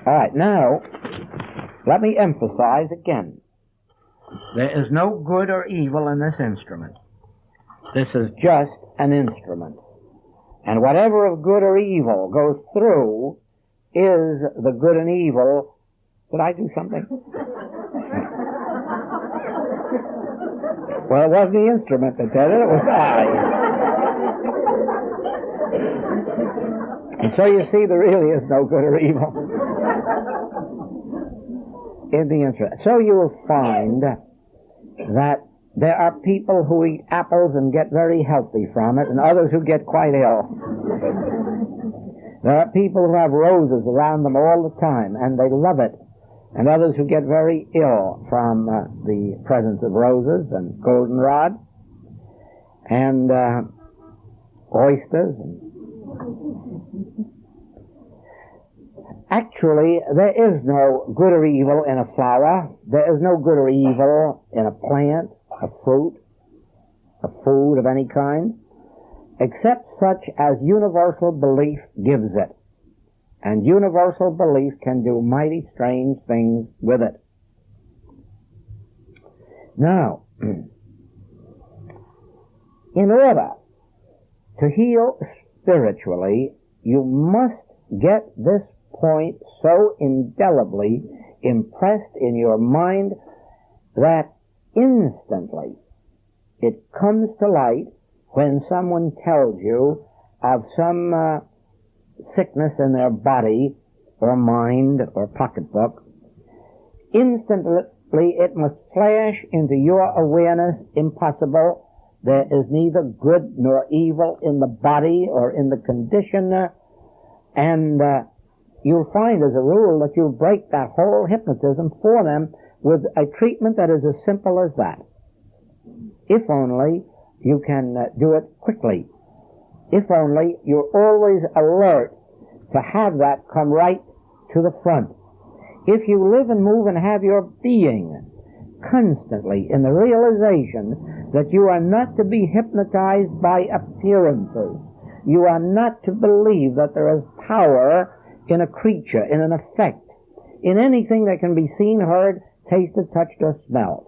All right, now, let me emphasize again. There is no good or evil in this instrument. This is just an instrument. And whatever of good or evil goes through is the good and evil. Did I do something? Well, it wasn't the instrument that did it, it was I. And so you see, there really is no good or evil in the instrument. So you will find that there are people who eat apples and get very healthy from it, and others who get quite ill. There are people who have roses around them all the time, and they love it, and others who get very ill from the presence of roses and goldenrod and oysters. Actually, there is no good or evil in a flower. There is no good or evil in a plant, a fruit, a food of any kind, except such as universal belief gives it. And universal belief can do mighty strange things with it. Now, in order to heal spiritually, you must get this point so indelibly impressed in your mind that instantly it comes to light when someone tells you of some sickness in their body or mind or pocketbook. Instantly it must flash into your awareness, impossible. There is neither good nor evil in the body or in the condition, and you'll find as a rule that you'll break that whole hypnotism for them with a treatment that is as simple as that. If only you can do it quickly. If only you're always alert to have that come right to the front. If you live and move and have your being constantly in the realization that you are not to be hypnotized by appearances, you are not to believe that there is power in a creature, in an effect, in anything that can be seen, heard, tasted, touched, or smelled.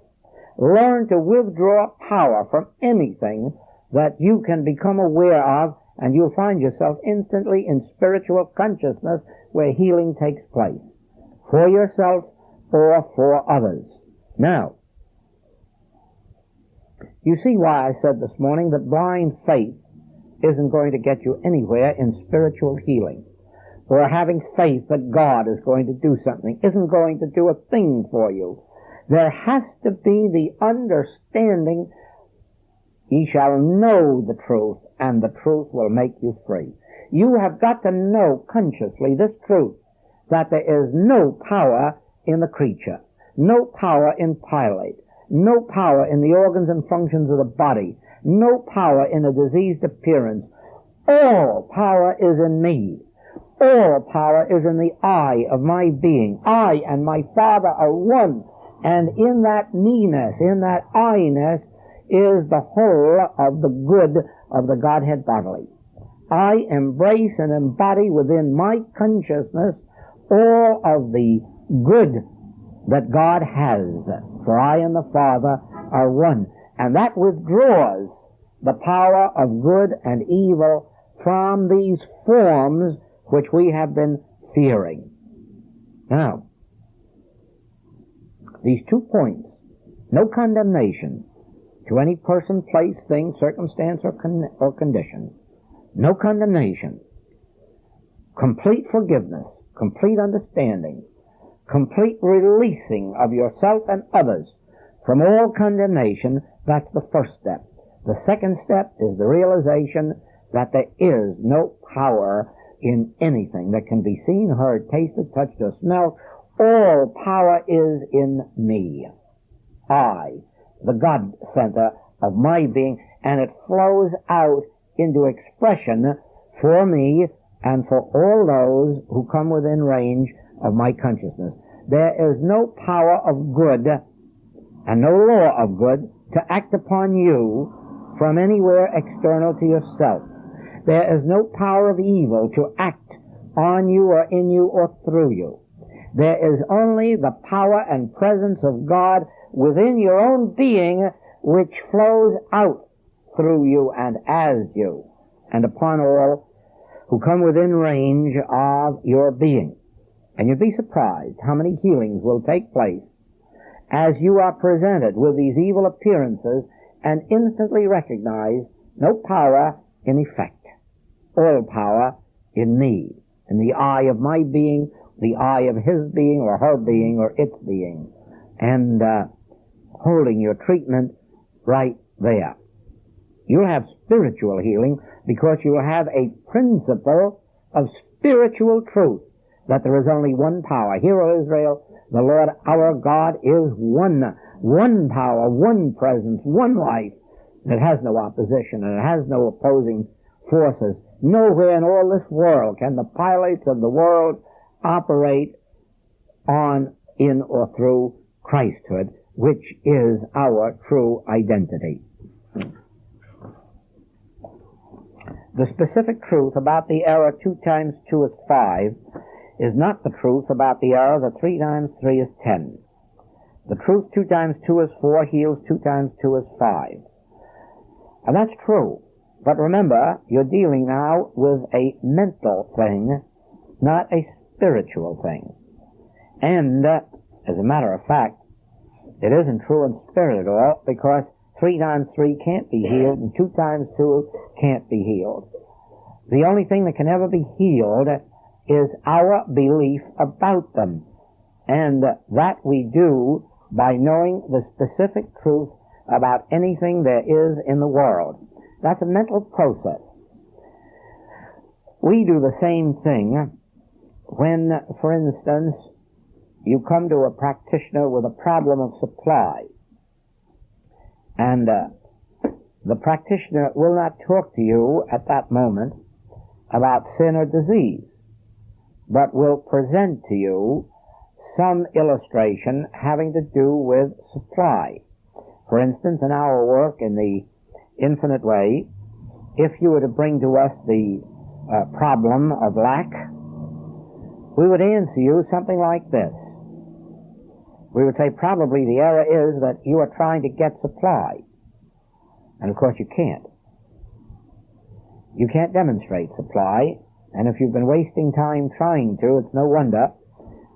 Learn to withdraw power from anything that you can become aware of, and you'll find yourself instantly in spiritual consciousness where healing takes place, for yourself or for others. Now, you see why I said this morning that blind faith isn't going to get you anywhere in spiritual healing. Or having faith that God is going to do something isn't going to do a thing for you. There has to be the understanding, ye shall know the truth, and the truth will make you free. You have got to know consciously this truth, that there is no power in the creature, no power in pilate, no power in the organs and functions of the body, no power in a diseased appearance. All power is in me. All power is in the I of my being. I and my Father are one. And in that me-ness, in that I-ness, is the whole of the good of the Godhead bodily. I embrace and embody within my consciousness all of the good that God has. For I and the Father are one. And that withdraws the power of good and evil from these forms which we have been fearing. Now, these 2 points, no condemnation to any person, place, thing, circumstance, or condition. No condemnation. Complete forgiveness, complete understanding, complete releasing of yourself and others from all condemnation. That's the first step. The second step is the realization that there is no power in anything that can be seen, heard, tasted, touched, or smelled. All power is in me. I, the God center of my being, and it flows out into expression for me and for all those who come within range of my consciousness. There is no power of good and no law of good to act upon you from anywhere external to yourself. There is no power of evil to act on you or in you or through you. There is only the power and presence of God within your own being, which flows out through you and as you, and upon all who come within range of your being. And you'd be surprised how many healings will take place as you are presented with these evil appearances and instantly recognize no power in effect, all power in me, in the eye of my being, the eye of his being or her being or its being, and holding your treatment right there. You'll have spiritual healing because you'll have a principle of spiritual truth, that there is only one power. Hear, O Israel, the Lord our God is one power, one presence, one life. It has no opposition and it has no opposing forces. Nowhere in all this world can the pilots of the world operate on, in, or through Christhood, which is our true identity. The specific truth about the error 2 times 2 is 5 is not the truth about the error that 3 times 3 is 10. The truth 2 times 2 is 4 heals 2 times 2 is 5. And that's true. But remember, you're dealing now with a mental thing, not a spiritual thing. And, as a matter of fact, it isn't true in spirit at all, because 3 times 3 can't be healed, and 2 times 2 can't be healed. The only thing that can ever be healed is our belief about them. And that we do by knowing the specific truth about anything there is in the world. That's a mental process. We do the same thing when, for instance, you come to a practitioner with a problem of supply. And the practitioner will not talk to you at that moment about sin or disease, but will present to you some illustration having to do with supply. For instance, in our work in the infinite way, if you were to bring to us the problem of lack, we would answer you something like this. We would say probably the error is that you are trying to get supply. And of course you can't. You can't demonstrate supply, and if you've been wasting time trying to, it's no wonder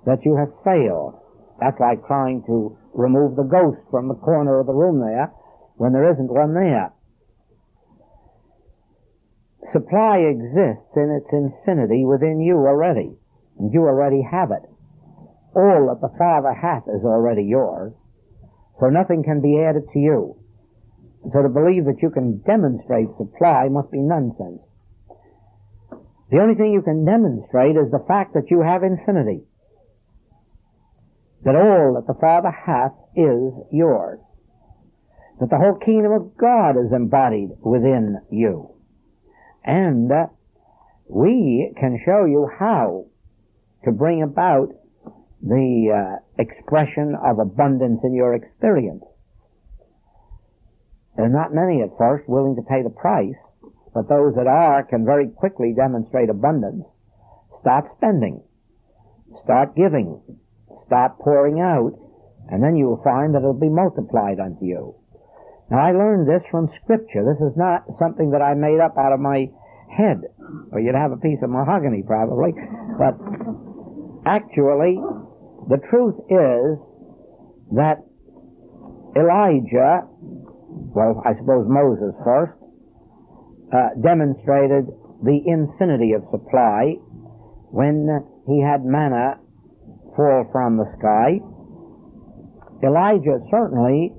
that you have failed. That's like trying to remove the ghost from the corner of the room there when there isn't one there. Supply exists in its infinity within you already, and you already have it. All that the Father hath is already yours, so nothing can be added to you. So to believe that you can demonstrate supply must be nonsense. The only thing you can demonstrate is the fact that you have infinity, that all that the Father hath is yours, that the whole kingdom of God is embodied within you. And we can show you how to bring about the expression of abundance in your experience. There are not many at first willing to pay the price, but those that are can very quickly demonstrate abundance. Start spending, start giving, start pouring out, and then you will find that it will be multiplied unto you. Now, I learned this from Scripture. This is not something that I made up out of my head, or you'd have a piece of mahogany probably, but actually, the truth is that Elijah, well, I suppose Moses first, demonstrated the infinity of supply when he had manna fall from the sky. Elijah certainly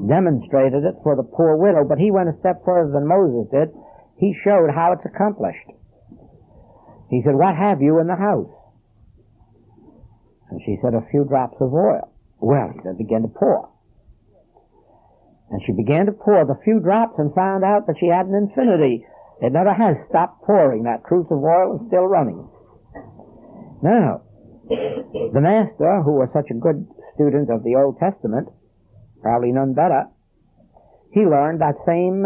demonstrated it for the poor widow, but he went a step further than Moses did. He showed how it's accomplished. He said, "What have you in the house?" And she said, "A few drops of oil." Well, he said, "Begin to pour." And she began to pour the few drops and found out that she had an infinity. It never has stopped pouring. That cruse of oil is still running. Now, the Master, who was such a good student of the Old Testament, probably none better, he learned that same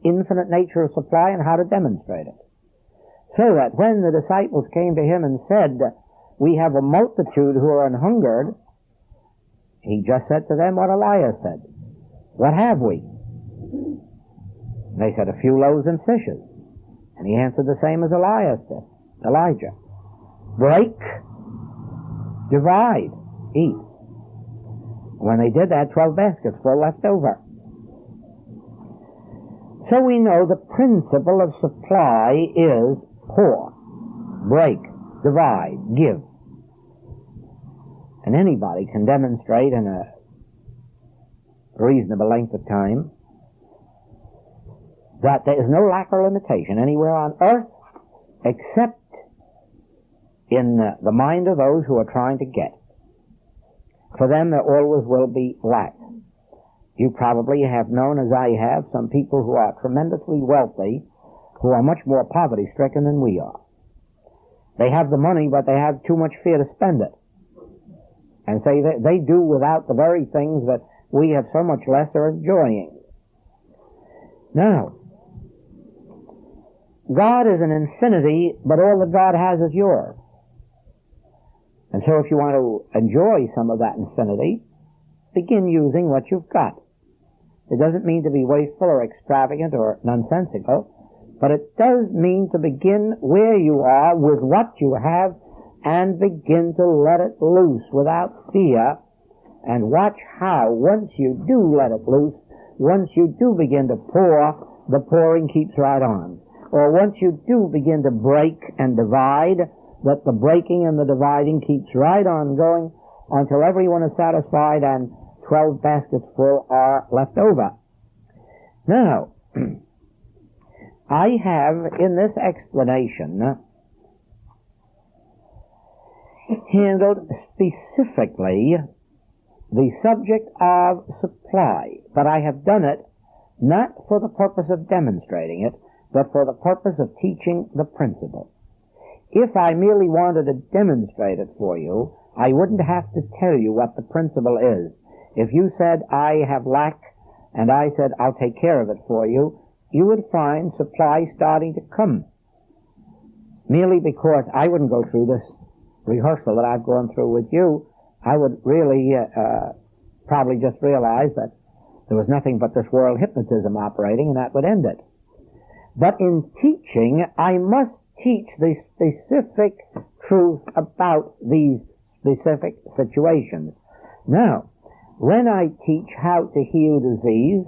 infinite nature of supply and how to demonstrate it. So that when the disciples came to him and said, we have a multitude who are an hungered, he just said to them what Elias said. What have we? They said, a few loaves and fishes. And he answered the same as Elias did, Elijah. Break, divide, eat. When they did that, 12 baskets full left over. So we know the principle of supply is pour, break, divide, give. And anybody can demonstrate in a reasonable length of time that there is no lack or limitation anywhere on earth except in the mind of those who are trying to get. For them there always will be lack. You probably have known, as I have, some people who are tremendously wealthy who are much more poverty-stricken than we are. They have the money, but they have too much fear to spend it. And say that they do without the very things that we have so much less are enjoying. Now, God is an infinity, but all that God has is yours. And so if you want to enjoy some of that infinity, begin using what you've got. It doesn't mean to be wasteful or extravagant or nonsensical, but it does mean to begin where you are with what you have and begin to let it loose without fear, and watch how, once you do let it loose, once you do begin to pour, the pouring keeps right on. Or once you do begin to break and divide, that the breaking and the dividing keeps right on going until everyone is satisfied and 12 baskets full are left over. Now, I have in this explanation handled specifically the subject of supply, but I have done it not for the purpose of demonstrating it, but for the purpose of teaching the principle. If I merely wanted to demonstrate it for you, I wouldn't have to tell you what the principle is. If you said, I have lack, and I said, I'll take care of it for you, you would find supply starting to come. Merely because I wouldn't go through this rehearsal that I've gone through with you, I would really probably just realize that there was nothing but this world hypnotism operating, and that would end it. But in teaching, I must teach the specific truth about these specific situations. Now, when I teach how to heal disease,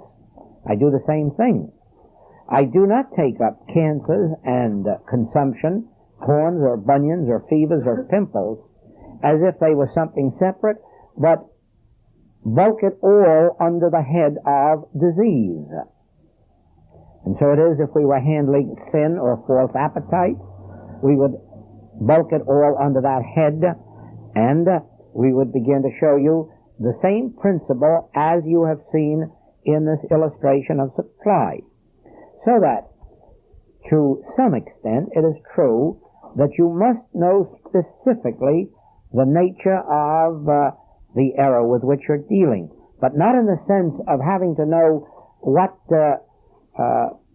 I do the same thing. I do not take up cancers and consumption, corns or bunions or fevers or pimples as if they were something separate, but bulk it all under the head of disease. And so it is if we were handling sin or false appetite, we would bulk it all under that head, and we would begin to show you the same principle as you have seen in this illustration of supply. So that, to some extent, it is true that you must know specifically the nature of the error with which you're dealing, but not in the sense of having to know what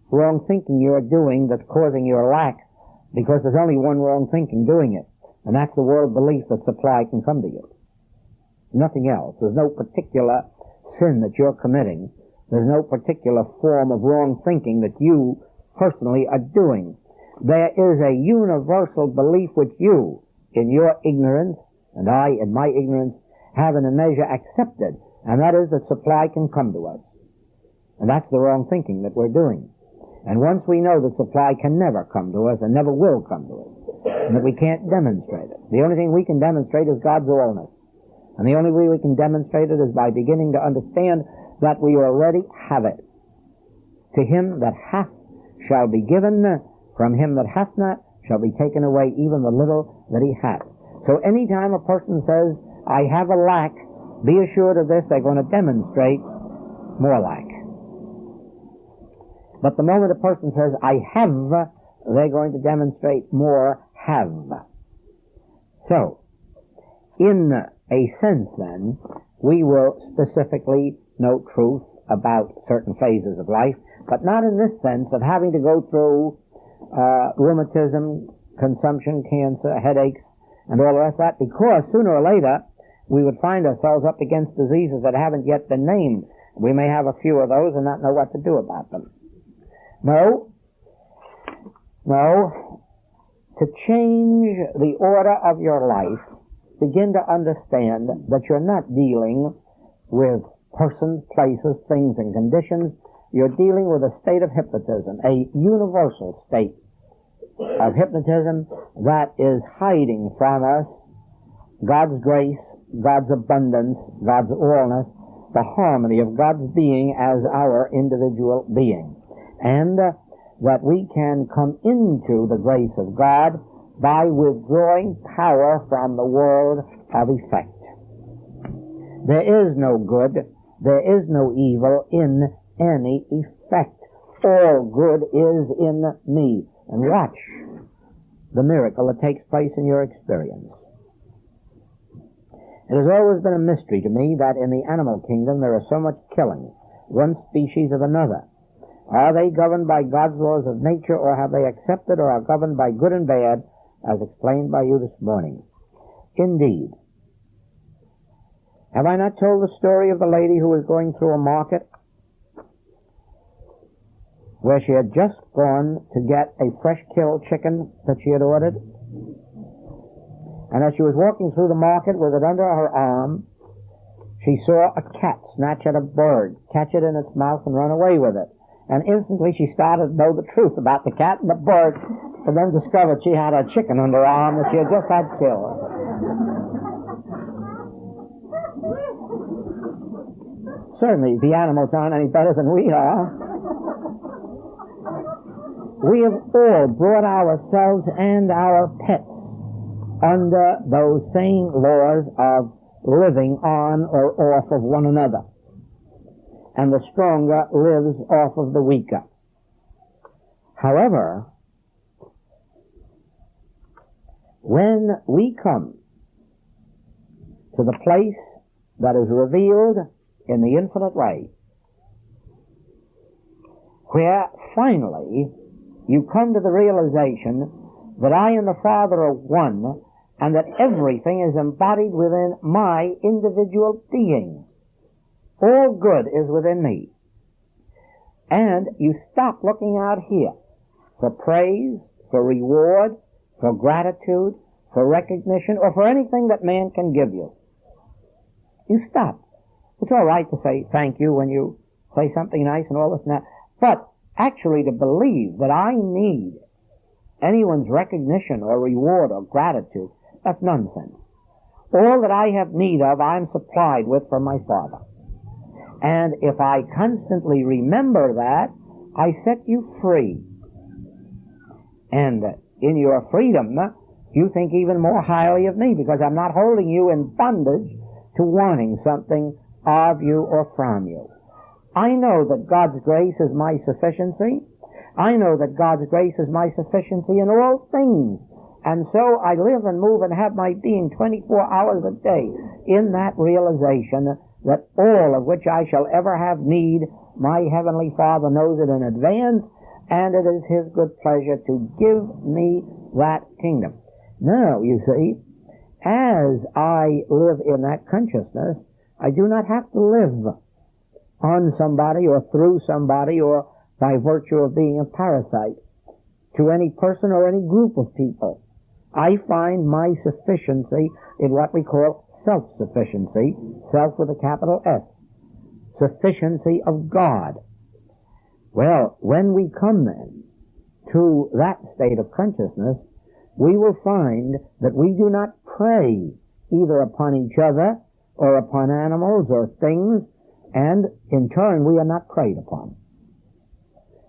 wrong thinking you're doing that's causing your lack, because there's only one wrong thinking doing it, and that's the world belief that supply can come to you. Nothing else. There's no particular sin that you're committing. There's no particular form of wrong thinking that you personally are doing. There is a universal belief which you, in your ignorance, and I, in my ignorance, have in a measure accepted, and that is that supply can come to us. And that's the wrong thinking that we're doing. And once we know that supply can never come to us and never will come to us, and that we can't demonstrate it, the only thing we can demonstrate is God's allness. And the only way we can demonstrate it is by beginning to understand that we already have it. To him that hath shall be given, from him that hath not shall be taken away even the little that he hath. So any time a person says, I have a lack, be assured of this, they're going to demonstrate more lack. But the moment a person says, I have, they're going to demonstrate more have. So, in a sense then, we will specifically know truth about certain phases of life, but not in this sense of having to go through rheumatism, consumption, cancer, headaches, and all the rest of that, because sooner or later we would find ourselves up against diseases that haven't yet been named. We may have a few of those and not know what to do about them. No. To change the order of your life, begin to understand that you're not dealing with persons, places, things, and conditions. You're dealing with a state of hypnotism, a universal state of hypnotism that is hiding from us God's grace, God's abundance, God's allness, the harmony of God's being as our individual being. And that we can come into the grace of God by withdrawing power from the world of effect. There is no good, there is no evil in any effect. All good is in me. And watch the miracle that takes place in your experience. It has always been a mystery to me that in the animal kingdom there is so much killing, one species of another. Are they governed by God's laws of nature, or have they accepted or are governed by good and bad, as explained by you this morning? Indeed. Have I not told the story of the lady who was going through a market where she had just gone to get a fresh-killed chicken that she had ordered? And as she was walking through the market with it under her arm, she saw a cat snatch at a bird, catch it in its mouth, and run away with it. And instantly she started to know the truth about the cat and the bird, and then discovered she had a chicken under her arm that she had just had killed. Certainly, the animals aren't any better than we are. We have all brought ourselves and our pets under those same laws of living on or off of one another. And the stronger lives off of the weaker. However, when we come to the place that is revealed in the infinite way, where finally you come to the realization that I and the Father are one, and that everything is embodied within my individual being. All good is within me. And you stop looking out here for praise, for reward, for gratitude, for recognition, or for anything that man can give you. You stop. It's all right to say thank you when you say something nice and all this and that, but actually to believe that I need anyone's recognition or reward or gratitude, that's nonsense. All that I have need of, I'm supplied with from my Father. And if I constantly remember that, I set you free. And in your freedom, you think even more highly of me, because I'm not holding you in bondage to wanting something of you or from you. I know that God's grace is my sufficiency. I know that God's grace is my sufficiency in all things. And so I live and move and have my being 24 hours a day in that realization that all of which I shall ever have need, my Heavenly Father knows it in advance, and it is His good pleasure to give me that kingdom. Now, you see, as I live in that consciousness, I do not have to live on somebody or through somebody or by virtue of being a parasite to any person or any group of people. I find my sufficiency in what we call self-sufficiency, self with a capital S, sufficiency of God. Well, when we come then to that state of consciousness, we will find that we do not prey either upon each other or upon animals or things, and in turn we are not preyed upon.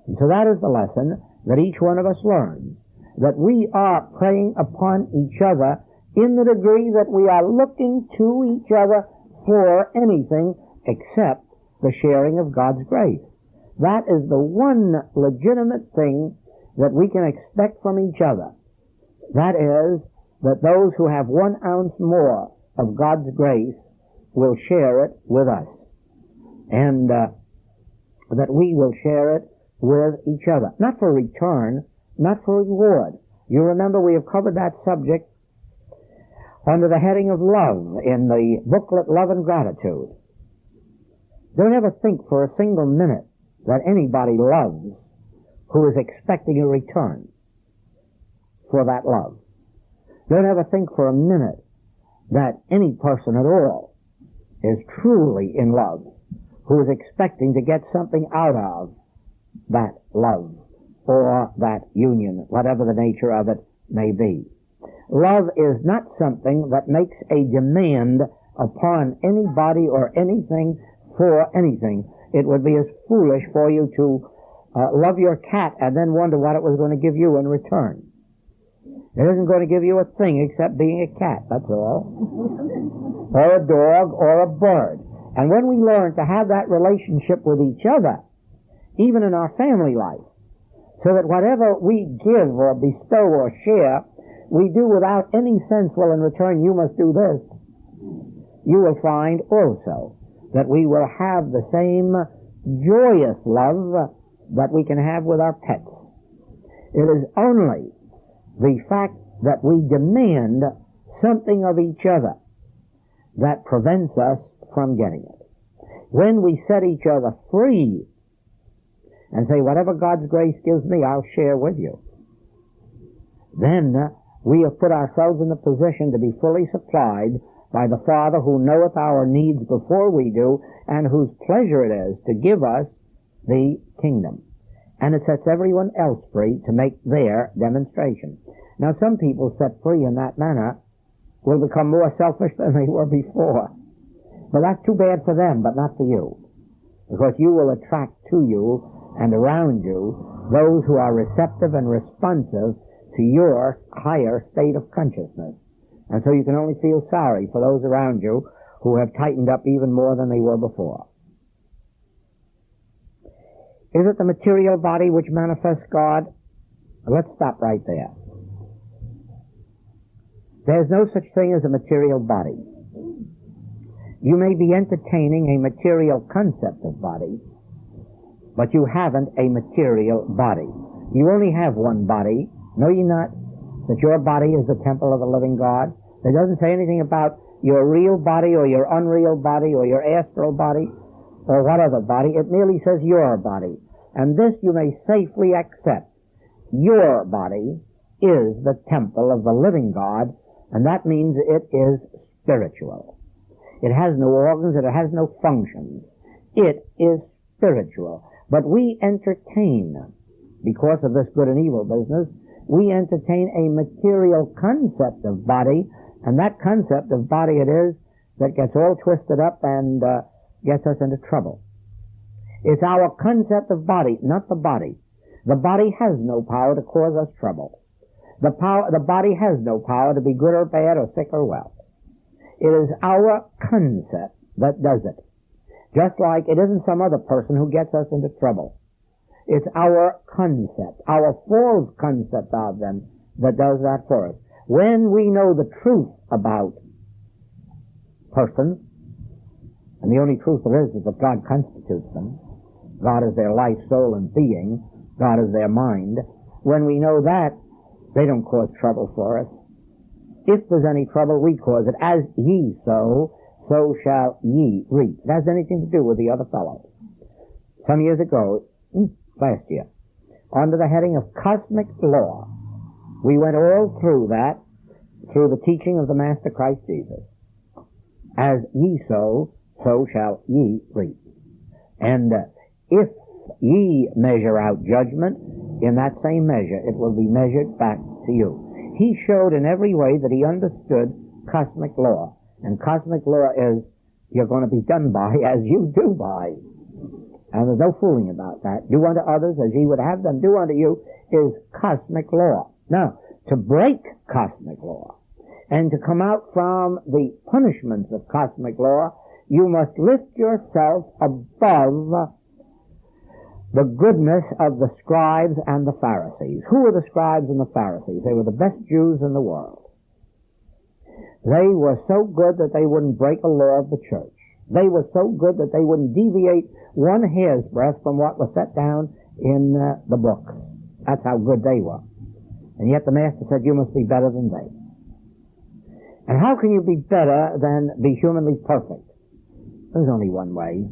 And so that is the lesson that each one of us learns, that we are preying upon each other in the degree that we are looking to each other for anything except the sharing of God's grace. That is the one legitimate thing that we can expect from each other. That is, that those who have 1 ounce more of God's grace will share it with us, and that we will share it with each other. Not for return, not for reward. You remember we have covered that subject under the heading of love in the booklet Love and Gratitude. Don't ever think for a single minute that anybody loves who is expecting a return for that love. Don't ever think for a minute that any person at all is truly in love who is expecting to get something out of that love or that union, whatever the nature of it may be. Love is not something that makes a demand upon anybody or anything for anything. It would be as foolish for you to love your cat and then wonder what it was going to give you in return. It isn't going to give you a thing except being a cat, that's all. Or a dog or a bird. And when we learn to have that relationship with each other, even in our family life, so that whatever we give or bestow or share, we do without any sense, well, in return you must do this, you will find also that we will have the same joyous love that we can have with our pets. It is only the fact that we demand something of each other that prevents us from getting it. When we set each other free and say, whatever God's grace gives me, I'll share with you, then we have put ourselves in the position to be fully supplied by the Father who knoweth our needs before we do, and whose pleasure it is to give us the kingdom. And it sets everyone else free to make their demonstration. Now, some people set free in that manner will become more selfish than they were before. But that's too bad for them, but not for you. Because you will attract to you and around you those who are receptive and responsive to your higher state of consciousness. And so you can only feel sorry for those around you who have tightened up even more than they were before. Is it the material body which manifests God? Let's stop right there. There's no such thing as a material body. You may be entertaining a material concept of body, but you haven't a material body. You only have one body. Know ye not that your body is the temple of the living God? It doesn't say anything about your real body or your unreal body or your astral body or what other body. It merely says your body. And this you may safely accept. Your body is the temple of the living God, and that means it is spiritual. It has no organs, it has no functions. It is spiritual. But we entertain, because of this good and evil business, we entertain a material concept of body, and that concept of body it is that gets all twisted up and gets us into trouble. It's our concept of body, not the body. The body has no power to cause us trouble. The body has no power to be good or bad or sick or well. It is our concept that does it. Just like it isn't some other person who gets us into trouble. It's our concept, our false concept of them that does that for us. When we know the truth about persons, and the only truth there is that God constitutes them, God is their life, soul, and being, God is their mind, when we know that, they don't cause trouble for us. If there's any trouble, we cause it. As ye sow, so shall ye reap. It has anything to do with the other fellow. Some years ago, last year, under the heading of cosmic law, we went all through that, through the teaching of the Master Christ Jesus. As ye sow, so shall ye reap. And if ye measure out judgment, in that same measure it will be measured back to you. He showed in every way that he understood cosmic law. And cosmic law is, you're going to be done by as you do by. And there's no fooling about that. Do unto others as ye would have them do unto you is cosmic law. Now, to break cosmic law and to come out from the punishments of cosmic law, you must lift yourself above the goodness of the scribes and the Pharisees. Who were the scribes and the Pharisees? They were the best Jews in the world. They were so good that they wouldn't break a law of the church. They were so good that they wouldn't deviate one hair's breadth from what was set down in the books. That's how good they were. And yet the Master said, you must be better than they. And how can you be better than be humanly perfect? There's only one way.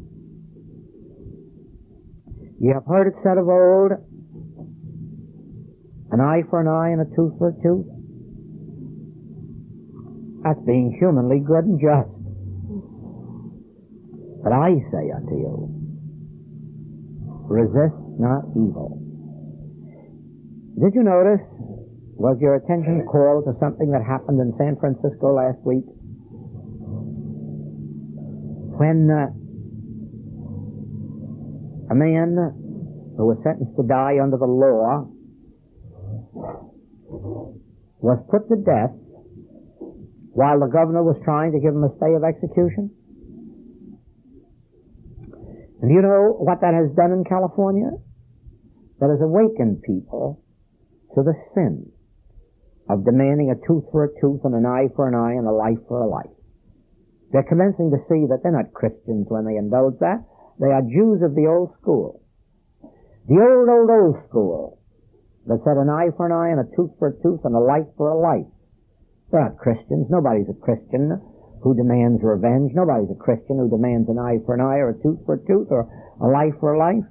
You have heard it said of old, an eye for an eye and a tooth for a tooth. That's being humanly good and just. But I say unto you, resist not evil. Did you notice, was your attention called to something that happened in San Francisco last week? When a man who was sentenced to die under the law was put to death while the governor was trying to give him a stay of execution. And you know what that has done in California? That has awakened people to the sin of demanding a tooth for a tooth and an eye for an eye and a life for a life. They're commencing to see that they're not Christians when they indulge that. They are Jews of the old school. The old school that said an eye for an eye and a tooth for a tooth and a life for a life. They're not Christians. Nobody's a Christian who demands revenge. Nobody's a Christian who demands an eye for an eye or a tooth for a tooth or a life for a life.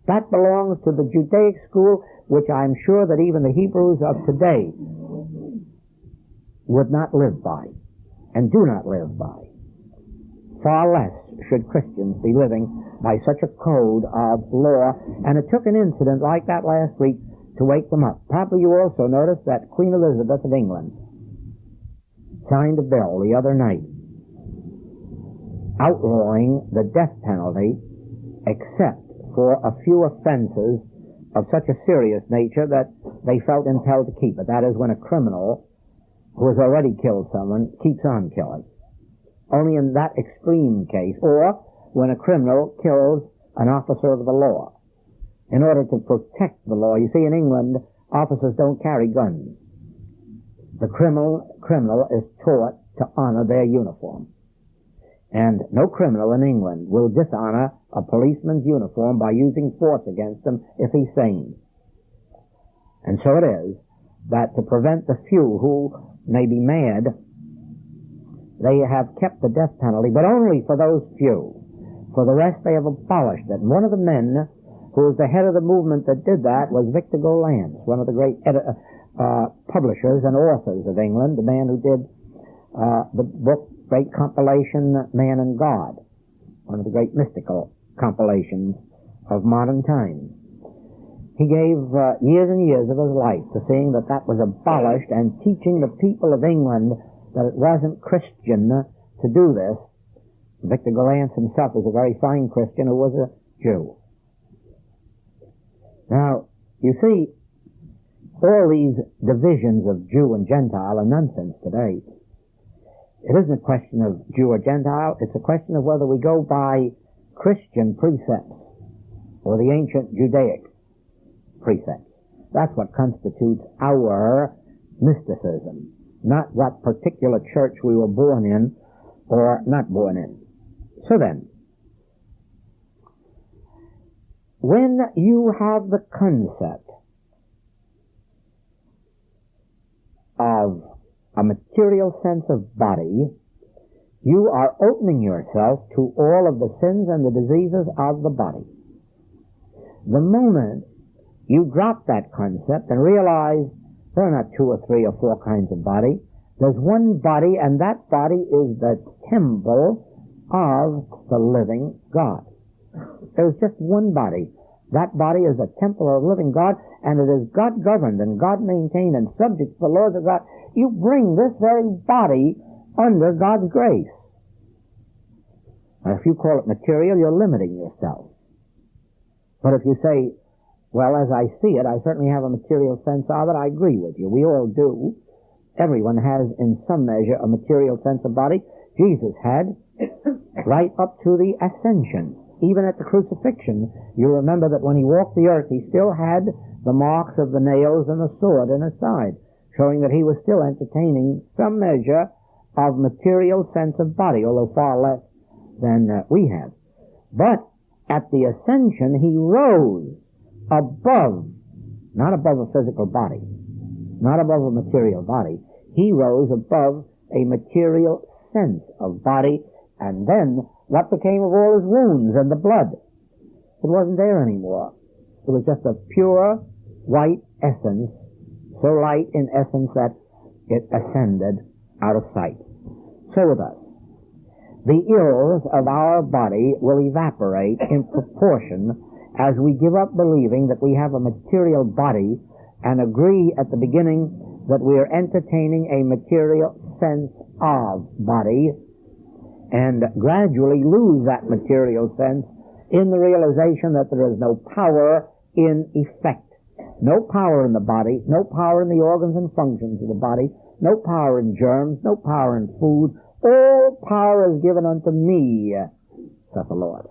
That belongs to the Judaic school, which I'm sure that even the Hebrews of today would not live by and do not live by. Far less should Christians be living by such a code of law. And it took an incident like that last week to wake them up. Probably you also noticed that Queen Elizabeth of England signed a bill the other night outlawing the death penalty except for a few offenses of such a serious nature that they felt impelled to keep it. That is, when a criminal who has already killed someone keeps on killing. Only in that extreme case, or when a criminal kills an officer of the law. In order to protect the law. You see, in England, officers don't carry guns. The criminal is taught to honor their uniform. And no criminal in England will dishonor a policeman's uniform by using force against him if he's sane. And so it is that to prevent the few who may be mad, they have kept the death penalty, but only for those few. For the rest, they have abolished it. And one of the men who was the head of the movement that did that was Victor Gollancz, one of the great publishers and authors of England, the man who did the book, great compilation, Man and God, one of the great mystical compilations of modern times. He gave years and years of his life to seeing that that was abolished and teaching the people of England that it wasn't Christian to do this. Victor Gollancz himself is a very fine Christian who was a Jew. Now, you see, all these divisions of Jew and Gentile are nonsense today. It isn't a question of Jew or Gentile, it's a question of whether we go by Christian precepts or the ancient Judaic precepts. That's what constitutes our mysticism, not what particular church we were born in or not born in. So then, when you have the concept of a material sense of body, you are opening yourself to all of the sins and the diseases of the body. The moment you drop that concept and realize there are not 2 or 3 or 4 kinds of body, there's one body, and that body is the temple of the living God. There's just one body. That body is a temple of the living God, and it is God-governed and God-maintained and subject to the laws of God. You bring this very body under God's grace. Now, if you call it material, you're limiting yourself. But if you say, well, as I see it, I certainly have a material sense of it, I agree with you. We all do. Everyone has, in some measure, a material sense of body. Jesus had, right up to the ascension. Even at the crucifixion, you remember that when he walked the earth, he still had the marks of the nails and the sword in his side, showing that he was still entertaining some measure of material sense of body, although far less than we have. But at the ascension, he rose above not above a physical body, not above a material body. He rose above a material sense of body, and then what became of all his wounds and the blood? It wasn't there anymore. It was just a pure white essence, so light in essence that it ascended out of sight. So with us. The ills of our body will evaporate in proportion as we give up believing that we have a material body and agree at the beginning that we are entertaining a material sense of body, and gradually lose that material sense in the realization that there is no power in effect. No power in the body, no power in the organs and functions of the body, no power in germs, no power in food. All power is given unto me, saith the Lord.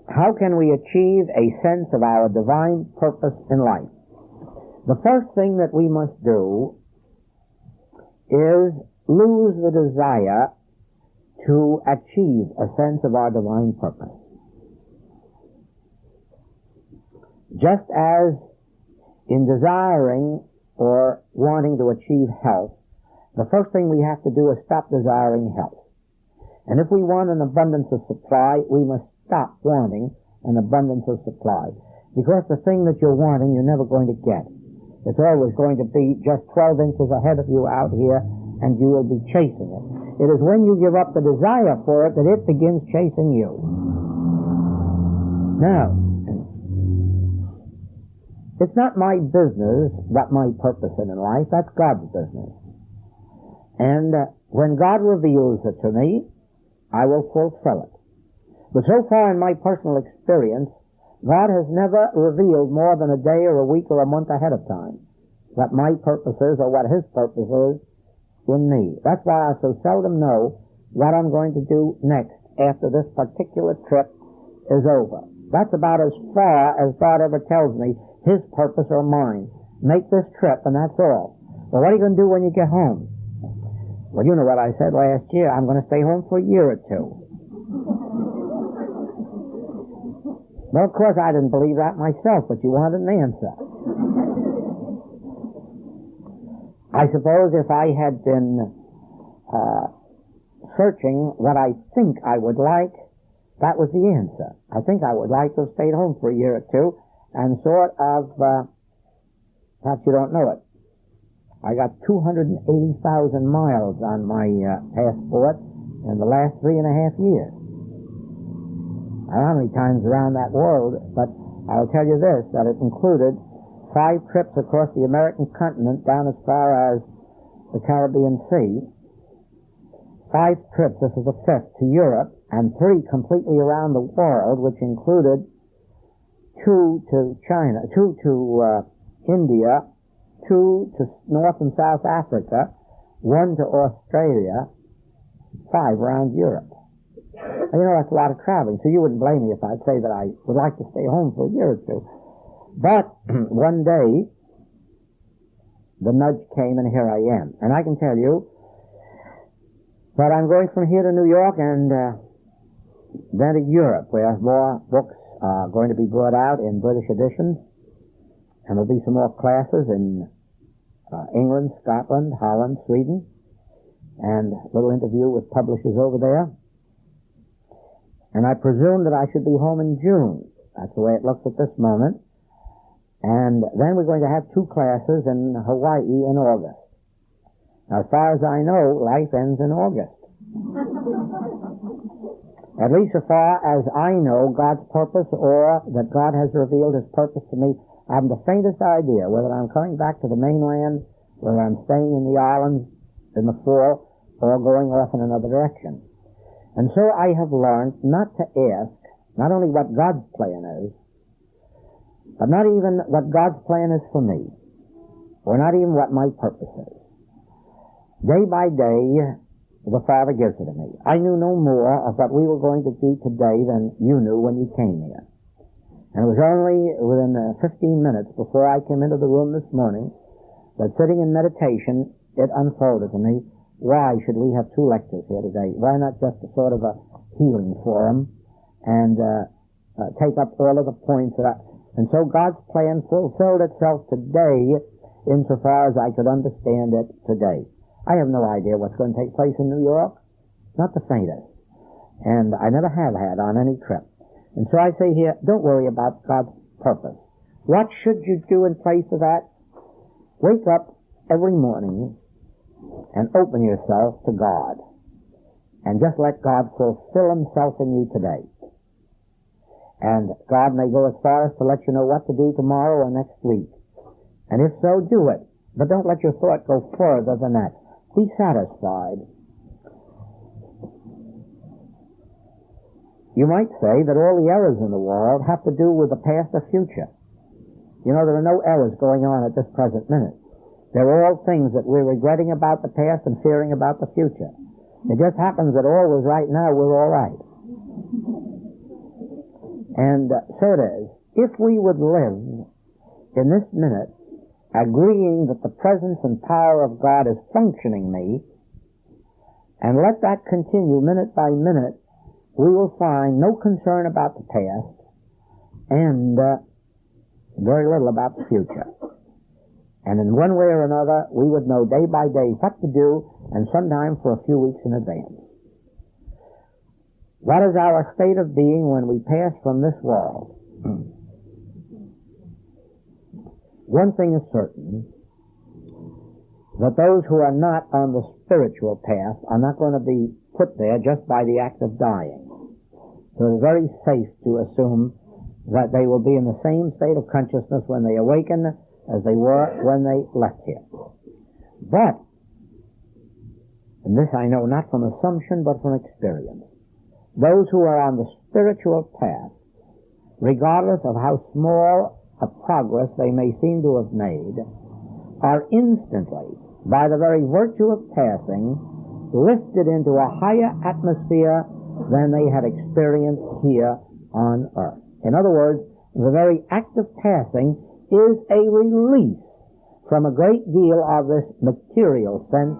How can we achieve a sense of our divine purpose in life? The first thing that we must do is lose the desire to achieve a sense of our divine purpose. Just as in desiring or wanting to achieve health, the first thing we have to do is stop desiring health. And if we want an abundance of supply, we must stop wanting an abundance of supply. Because the thing that you're wanting, you're never going to get. It's always going to be just 12 inches ahead of you out here, and you will be chasing it. It is when you give up the desire for it that it begins chasing you. Now, it's not my business what my purpose is in life. That's God's business. And when God reveals it to me, I will fulfill it. But so far in my personal experience, God has never revealed more than a day or a week or a month ahead of time what my purpose is or what His purpose is in me. That's why I so seldom know what I'm going to do next after this particular trip is over. That's about as far as God ever tells me His purpose or mine. Make this trip and that's all. Well, what are you going to do when you get home? Well, you know what I said last year. I'm going to stay home for a year or two. Well, of course, I didn't believe that myself, but you wanted an answer. I suppose if I had been searching what I think I would like, that was the answer. I think I would like to have stayed home for a year or two and sort of, perhaps you don't know it, I got 280,000 miles on my passport in the last 3.5 years. I don't know how many times around that world, but I'll tell you this, that it included 5 trips across the American continent down as far as the Caribbean Sea, 5 trips, this is the 5th, to Europe, and 3 completely around the world, which included 2 to China, 2 to India, 2 to North and South Africa, 1 to Australia, 5 around Europe. You know, that's a lot of traveling, so you wouldn't blame me if I'd say that I would like to stay home for a year or two. But one day, the nudge came and here I am. And I can tell you that I'm going from here to New York and then to Europe, where more books are going to be brought out in British editions. And there'll be some more classes in England, Scotland, Holland, Sweden, and a little interview with publishers over there. And I presume that I should be home in June. That's the way it looks at this moment. And then we're going to have 2 classes in Hawaii in August. Now, as far as I know, life ends in August. At least as far as I know God's purpose, or that God has revealed His purpose to me, I haven't the faintest idea whether I'm coming back to the mainland, whether I'm staying in the islands in the fall, or going off in another direction. And so I have learned not to ask, not only what God's plan is, but not even what God's plan is for me, or not even what my purpose is. Day by day, the Father gives it to me. I knew no more of what we were going to do today than you knew when you came here. And it was only within 15 minutes before I came into the room this morning that, sitting in meditation, it unfolded to me, why should we have 2 lectures here today? Why not just a sort of a healing forum and take up all of the points and so God's plan fulfilled itself today insofar as I could understand it today. I have no idea what's going to take place in New York, not the faintest, and I never have had on any trip. And so I say here, don't worry about God's purpose. What should you do in place of that? Wake up every morning and open yourself to God, and just let God fulfill himself in you today. And God may go as far as to let you know what to do tomorrow or next week. And if so, do it. But don't let your thought go further than that. Be satisfied. You might say that all the errors in the world have to do with the past or future. You know, there are no errors going on at this present minute. They're all things that we're regretting about the past and fearing about the future. It just happens that all was right now, we're all right. And so it is. If we would live in this minute agreeing that the presence and power of God is functioning me, and let that continue minute by minute, we will find no concern about the past and very little about the future. And in one way or another, we would know day by day what to do, and sometime for a few weeks in advance. What is our state of being when we pass from this world? One thing is certain, that those who are not on the spiritual path are not going to be put there just by the act of dying. So it's very safe to assume that they will be in the same state of consciousness when they awaken as they were when they left here. But, and this I know not from assumption but from experience, those who are on the spiritual path, regardless of how small a progress they may seem to have made, are instantly, by the very virtue of passing, lifted into a higher atmosphere than they had experienced here on earth. In other words, the very act of passing is a release from a great deal of this material sense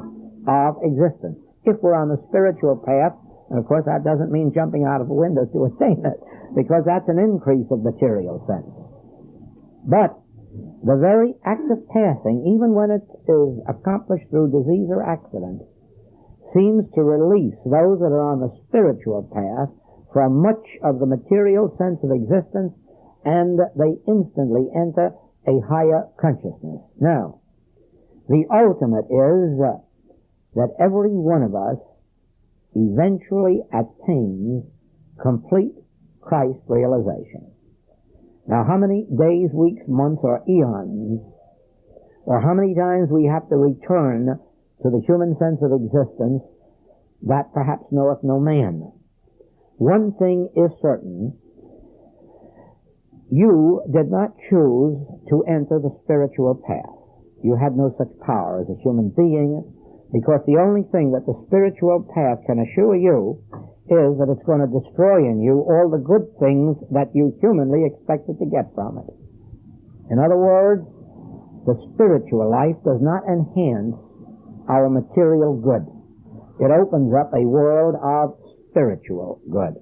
of existence. If we're on the spiritual path, and of course that doesn't mean jumping out of a window to attain it, because that's an increase of material sense. But the very act of passing, even when it is accomplished through disease or accident, seems to release those that are on the spiritual path from much of the material sense of existence, and they instantly enter a higher consciousness. Now, the ultimate is that every one of us eventually attains complete Christ realization. Now, how many days, weeks, months, or eons, or how many times we have to return to the human sense of existence, that perhaps knoweth no man. One thing is certain: you did not choose to enter the spiritual path. You had no such power as a human being, because the only thing that the spiritual path can assure you is that it's going to destroy in you all the good things that you humanly expected to get from it. In other words, the spiritual life does not enhance our material good. It opens up a world of spiritual good.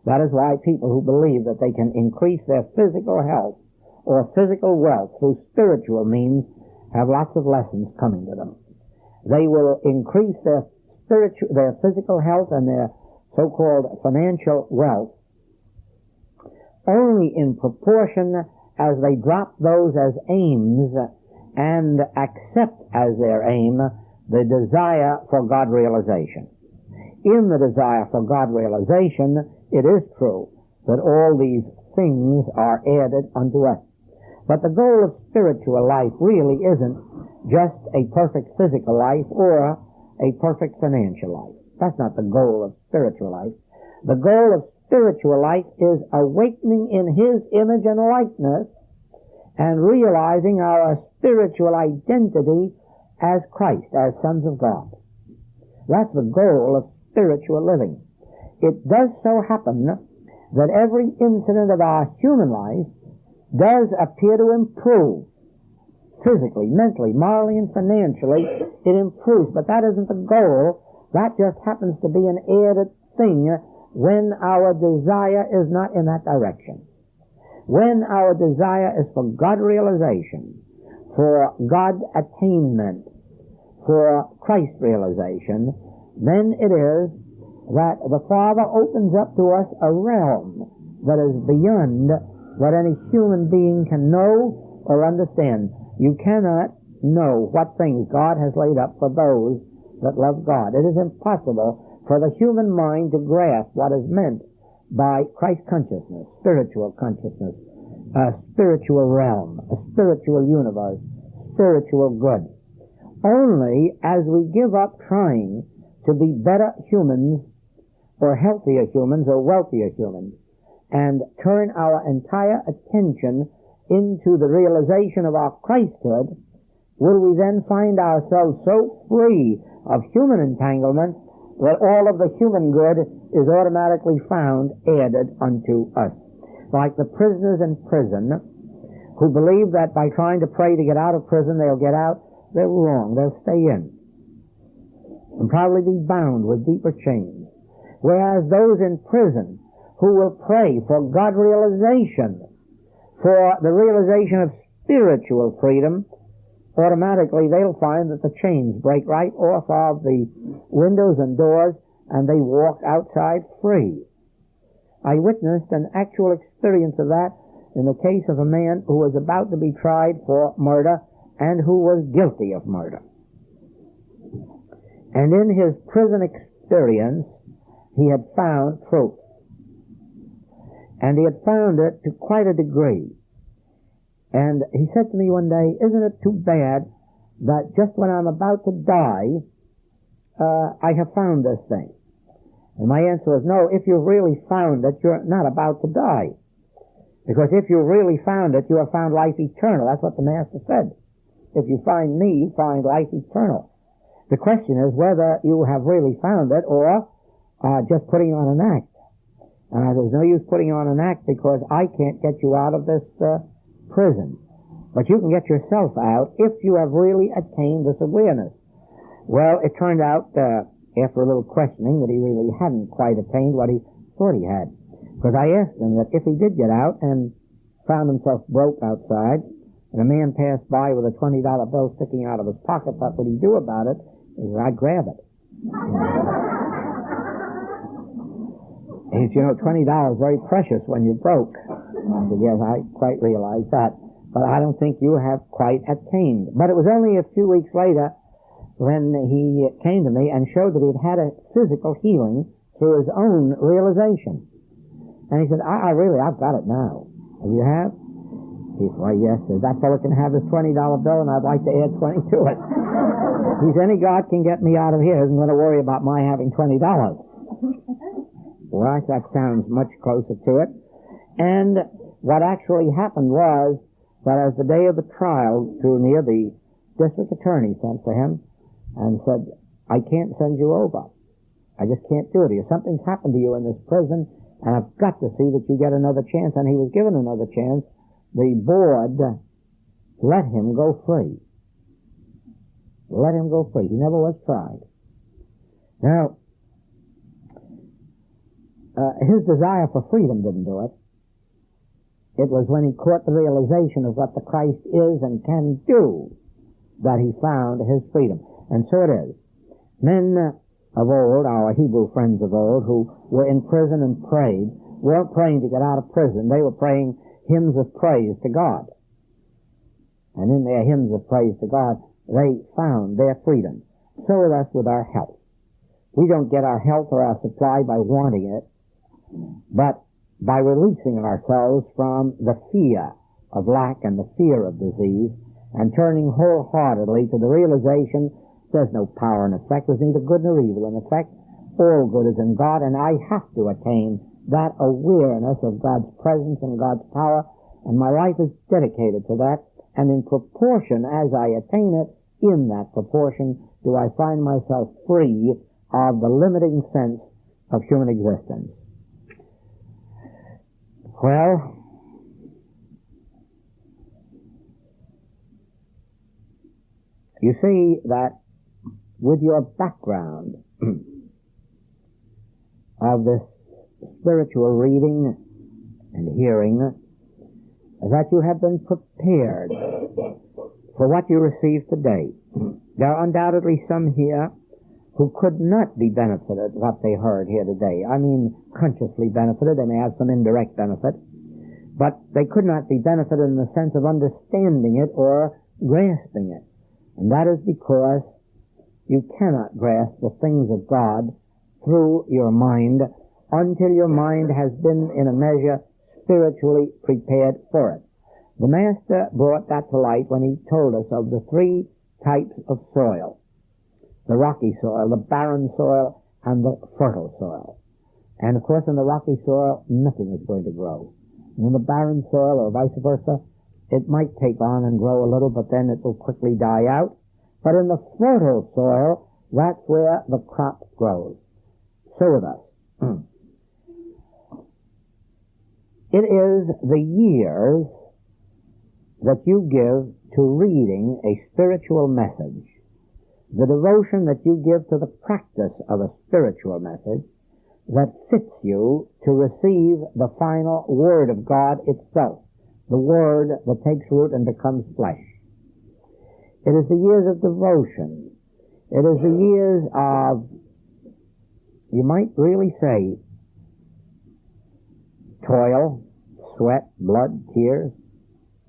That is why people who believe that they can increase their physical health or physical wealth through spiritual means have lots of lessons coming to them. They will increase their physical health and their so-called financial wealth only in proportion as they drop those as aims and accept as their aim the desire for God realization. In the desire for God realization, it is true that all these things are added unto us. But the goal of spiritual life really isn't just a perfect physical life or a perfect financial life. That's not the goal of spiritual life. The goal of spiritual life is awakening in His image and likeness and realizing our spiritual identity as Christ, as sons of God. That's the goal of spiritual living. It does so happen that every incident of our human life does appear to improve. Physically, mentally, morally, and financially, it improves. But that isn't the goal. That just happens to be an added thing when our desire is not in that direction. When our desire is for God realization, for God attainment, for Christ realization, then it is that the Father opens up to us a realm that is beyond what any human being can know or understand. You cannot know what things God has laid up for those that love God. It is impossible for the human mind to grasp what is meant by Christ consciousness, spiritual consciousness, a spiritual realm, a spiritual universe, spiritual good. Only as we give up trying to be better humans or healthier humans or wealthier humans and turn our entire attention into the realization of our Christhood, will we then find ourselves so free of human entanglement that all of the human good is automatically found added unto us. Like the prisoners in prison who believe that by trying to pray to get out of prison they'll get out. They're wrong. They'll stay in and probably be bound with deeper chains. Whereas those in prison who will pray for God realization, for the realization of spiritual freedom, automatically they'll find that the chains break right off of the windows and doors and they walk outside free. I witnessed an actual experience of that in the case of a man who was about to be tried for murder and who was guilty of murder. And in his prison experience, he had found truth. And he had found it to quite a degree. And he said to me one day, isn't it too bad that just when I'm about to die, I have found this thing? And my answer was, no, if you've really found it, you're not about to die. Because if you really found it, you have found life eternal. That's what the Master said. If you find me, you find life eternal. The question is whether you have really found it or just putting on an act. And there's no use putting on an act because I can't get you out of this prison. But you can get yourself out if you have really attained this awareness. Well, it turned out after a little questioning that he really hadn't quite attained what he thought he had. Because I asked him that if he did get out and found himself broke outside, and a man passed by with a $20 bill sticking out of his pocket, what would he do about it? He said, I'd grab it. He said, you know, $20 is very precious when you're broke. I said, yes, I quite realize that. But I don't think you have quite attained. But it was only a few weeks later when he came to me and showed that he'd had a physical healing through his own realization. And he said, I've got it now. You have? He said, well, yes. That fellow can have his $20 bill and I'd like to add 20 to it. He said, any God can get me out of here isn't going to worry about my having $20. Well, that sounds much closer to it. And what actually happened was that as the day of the trial drew near, the district attorney sent for him and said, I can't send you over. I just can't do it. If something's happened to you in this prison, and I've got to see that you get another chance. And he was given another chance. The board let him go free. Let him go free. He never was tried. Now, his desire for freedom didn't do it. It was when he caught the realization of what the Christ is and can do that he found his freedom. And so it is. Men of old, our Hebrew friends of old, who were in prison and prayed, weren't praying to get out of prison. They were praying hymns of praise to God. And in their hymns of praise to God, they found their freedom. So with us with our health. We don't get our health or our supply by wanting it, but by releasing ourselves from the fear of lack and the fear of disease and turning wholeheartedly to the realization there's no power in effect, there's neither good nor evil in effect, all good is in God, and I have to attain that awareness of God's presence and God's power, and my life is dedicated to that, and in proportion as I attain it, in that proportion do I find myself free of the limiting sense of human existence. Well, you see that with your background of this spiritual reading and hearing that you have been prepared for what you receive today. There are undoubtedly some here who could not be benefited what they heard here today. I mean, consciously benefited. They may have some indirect benefit, but they could not be benefited in the sense of understanding it or grasping it. And that is because you cannot grasp the things of God through your mind until your mind has been in a measure spiritually prepared for it. The Master brought that to light when he told us of the three types of soil: the rocky soil, the barren soil, and the fertile soil. And of course in the rocky soil nothing is going to grow. And in the barren soil, or vice versa, it might take on and grow a little, but then it will quickly die out. But in the fertile soil, that's where the crop grows. So with us. It is the years that you give to reading a spiritual message, the devotion that you give to the practice of a spiritual message, that fits you to receive the final Word of God itself, the Word that takes root and becomes flesh. It is the years of devotion. It is the years of, you might really say, toil, sweat, blood, tears.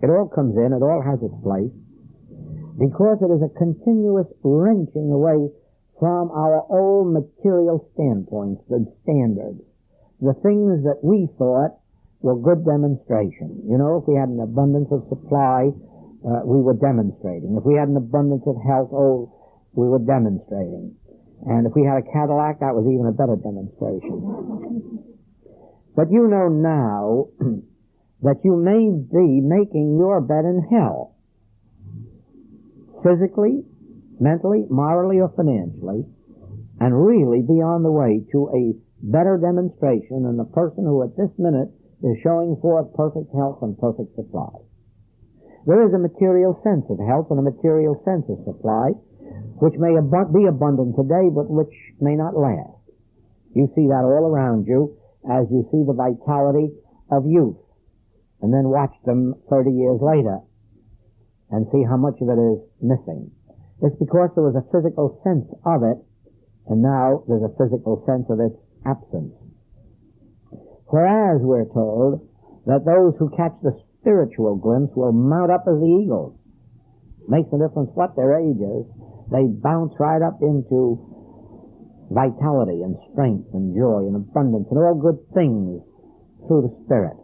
It all comes in, it all has its place, because it is a continuous wrenching away from our old material standpoints, the standards, the things that we thought were good demonstration. You know, if we had an abundance of supply, we were demonstrating. If we had an abundance of health, we were demonstrating. And if we had a Cadillac, that was even a better demonstration. But you know now that you may be making your bed in hell, physically, mentally, morally, or financially, and really be on the way to a better demonstration than the person who at this minute is showing forth perfect health and perfect supply. There is a material sense of health and a material sense of supply, which may be abundant today, but which may not last. You see that all around you as you see the vitality of youth, and then watch them 30 years later and see how much of it is missing. It's because there was a physical sense of it, and now there's a physical sense of its absence. Whereas we're told that those who catch the spiritual glimpse will mount up as the eagles. Makes no difference what their age is. They bounce right up into vitality and strength and joy and abundance and all good things through the Spirit.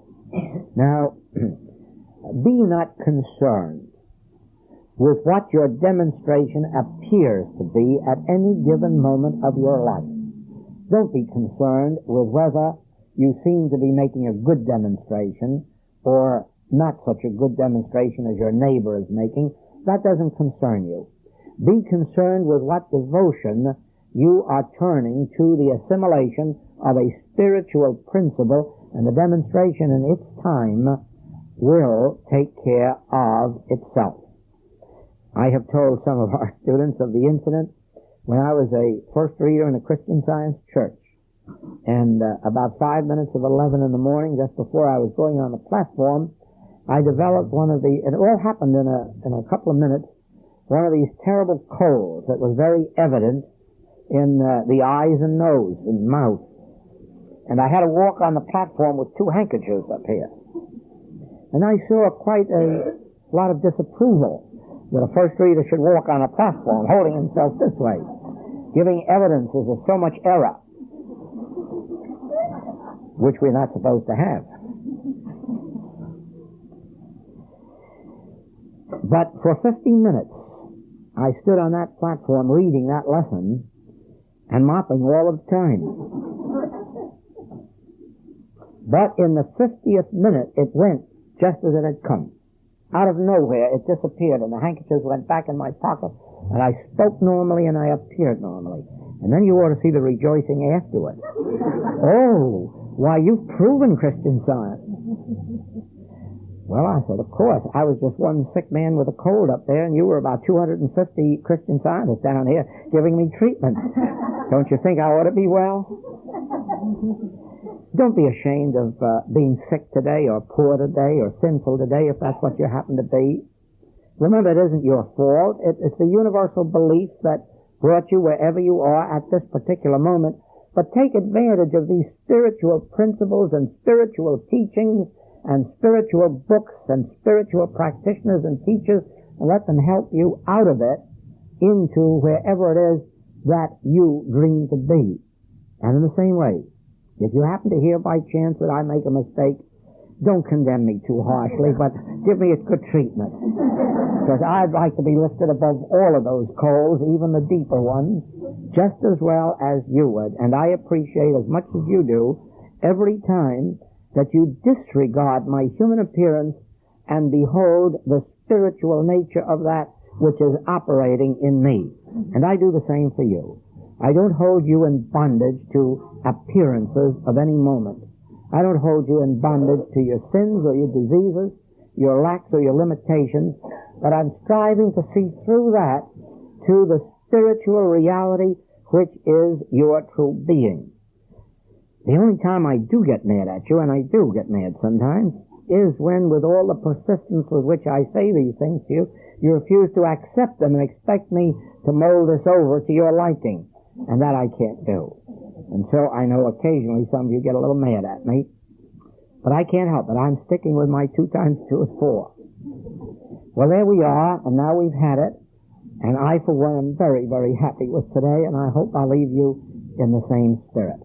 Now, be not concerned with what your demonstration appears to be at any given moment of your life. Don't be concerned with whether you seem to be making a good demonstration or not such a good demonstration as your neighbor is making. That doesn't concern you. Be concerned with what devotion you are turning to the assimilation of a spiritual principle, and the demonstration in its time will take care of itself. I have told some of our students of the incident when I was a first reader in a Christian Science church, and about 5 minutes of 11 in the morning, just before I was going on the platform, I developed it all happened in a couple of minutes, one of these terrible colds that was very evident in the eyes and nose and mouth. And I had to walk on the platform with 2 handkerchiefs up here. And I saw quite a lot of disapproval that a first reader should walk on a platform holding himself this way, giving evidences of so much error, which we're not supposed to have. But for 15 minutes, I stood on that platform reading that lesson and mopping all of the time. But in the 50th minute, it went just as it had come. Out of nowhere, it disappeared, and the handkerchiefs went back in my pocket, and I spoke normally, and I appeared normally. And then you ought to see the rejoicing afterward. Oh, why, you've proven Christian Science. Well, I said, of course. I was just one sick man with a cold up there, and you were about 250 Christian Scientists down here giving me treatment. Don't you think I ought to be well? Don't be ashamed of being sick today or poor today or sinful today if that's what you happen to be. Remember, it isn't your fault. It's the universal belief that brought you wherever you are at this particular moment. But take advantage of these spiritual principles and spiritual teachings and spiritual books and spiritual practitioners and teachers, and let them help you out of it into wherever it is that you dream to be. And in the same way, if you happen to hear by chance that I make a mistake, don't condemn me too harshly, but give me its good treatment. Because I'd like to be lifted above all of those coals, even the deeper ones, just as well as you would. And I appreciate as much as you do every time that you disregard my human appearance and behold the spiritual nature of that which is operating in me. And I do the same for you. I don't hold you in bondage to appearances of any moment. I don't hold you in bondage to your sins or your diseases, your lacks or your limitations, but I'm striving to see through that to the spiritual reality which is your true being. The only time I do get mad at you, and I do get mad sometimes, is when with all the persistence with which I say these things to you, you refuse to accept them and expect me to mold this over to your liking. And that I can't do. And so I know occasionally some of you get a little mad at me, but I can't help it. I'm sticking with my 2 times 2 is 4. Well, there we are, and now we've had it, and I, for one, am very, very happy with today, and I hope I'll leave you in the same spirit.